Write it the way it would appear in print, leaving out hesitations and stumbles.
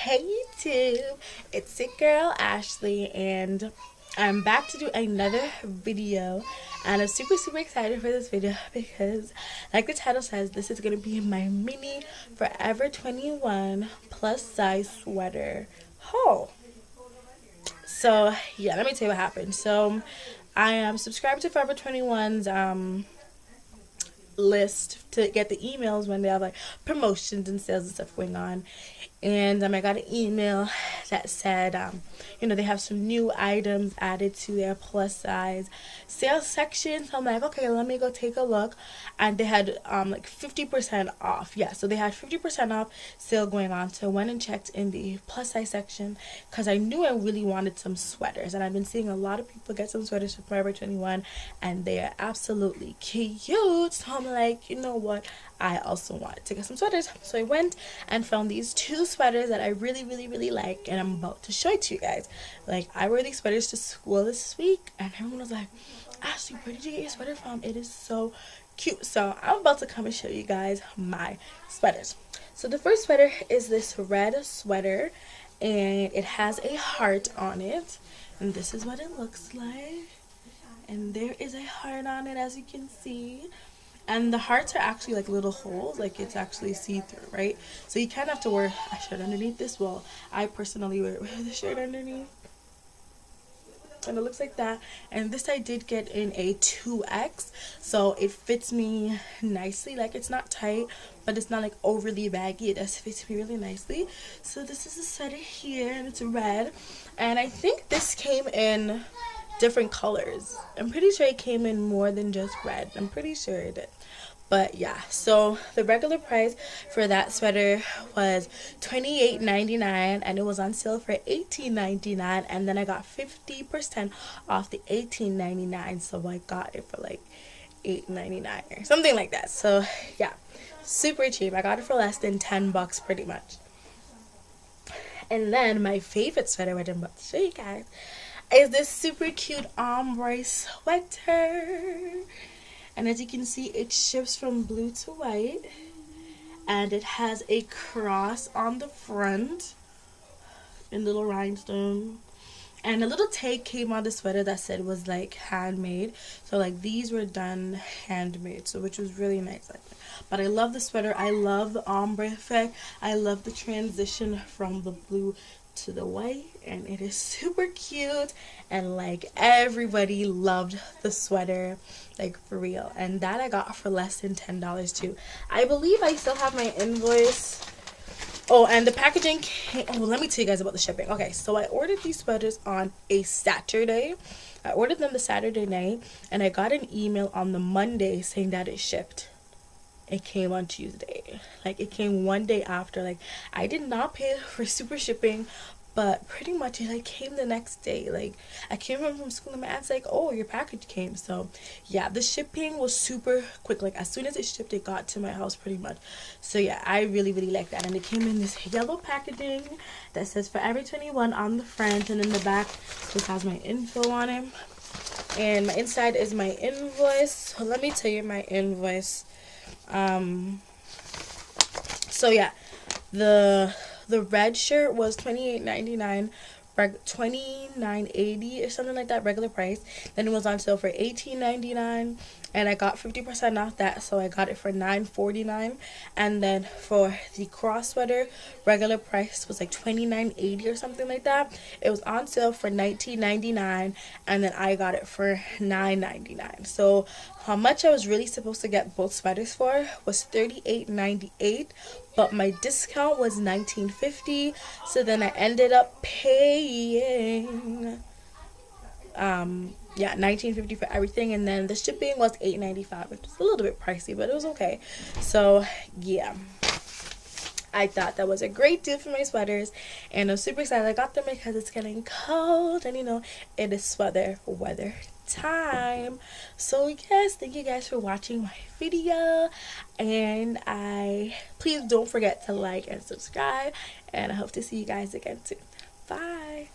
Hey YouTube, it's your girl Ashley, and I'm back to do another video, and I'm super excited for this video because, like the title says, this is going to be my mini Forever 21 plus size sweater haul. So yeah, let me tell you what happened. So I am subscribed to Forever 21's list to get the emails when they have like promotions and sales and stuff going on. And I got an email that said, they have some new items added to their plus size sales section. So I'm like, okay, let me go take a look. And they had like 50% off. Yeah, so they had 50% off sale going on. So I went and checked in the plus size section because I knew I really wanted some sweaters. And I've been seeing a lot of people get some sweaters from Forever 21, and they are absolutely cute. So I'm like, you know what? I also wanted to get some sweaters. So I went and found these two sweaters that I really like, and I'm about to show it to you guys. Like, I wore these sweaters to school this week, and everyone was like, Ashley, where did you get your sweater from? It is so cute. So I'm about to come and show you guys my sweaters. So the first sweater is this red sweater, and it has a heart on it, and this is what it looks like. And there is a heart on it, as you can see. And the hearts are actually like little holes, like it's actually see-through, right? So you kind of have to wear a shirt underneath this. Well, I personally wear the shirt underneath, and it looks like that. And this I did get in a 2X, so it fits me nicely. Like, it's not tight, but it's not like overly baggy. It does fit me really nicely. So this is the sweater here, and it's red. And I think this came in different colors. I'm pretty sure it came in more than just red. I'm pretty sure it did. But yeah, so the regular price for that sweater was $28.99, and it was on sale for $18.99, and then I got 50% off the $18.99, so I got it for like $8.99 or something like that. So yeah, super cheap. I got it for less than $10 pretty much. And then my favorite sweater, which I'm about to show you guys, is this super cute ombre sweater. And as you can see, it shifts from blue to white, and it has a cross on the front in little rhinestone, and a little tag came on the sweater that said it was like handmade. So like these were done handmade, so which was really nice. But I love the sweater. I love the ombre effect. I love the transition from the blue to the white, and it is super cute, and like everybody loved the sweater, like for real. And that I got for less than $10 too. I believe I still have my invoice. Oh, and the packaging came, let me tell you guys about the shipping. Okay, so I ordered these sweaters on a Saturday. I ordered them the Saturday night, and I got an email on the Monday saying that it shipped. It came on Tuesday. Like, it came one day after. Like, I did not pay for super shipping, but pretty much it like came the next day. Like, I came home from school and my aunt's like, oh, your package came. So yeah, the shipping was super quick. Like, as soon as it shipped, it got to my house pretty much. So yeah, I really like that. And it came in this yellow packaging that says Forever 21 on the front, and in the back it has my info on it, and my inside is my invoice. So let me tell you my invoice. So yeah, the red shirt was $28.99, $29.80 or something like that, regular price. Then it was on sale for $18.99, and I got 50% off that, so I got it for $9.49. And then for the cross sweater, regular price was like $29.80 or something like that. It was on sale for $19.99, and then I got it for $9.99. So how much I was really supposed to get both sweaters for was $38.98, but my discount was $19.50. So then I ended up paying $19.50 for everything, and then the shipping was $8.95, which is a little bit pricey, but it was okay. So yeah, I thought that was a great deal for my sweaters, and I'm super excited I got them because it's getting cold, and it is sweater weather time. So yes, thank you guys for watching my video, and please don't forget to like and subscribe, and I hope to see you guys again soon. Bye.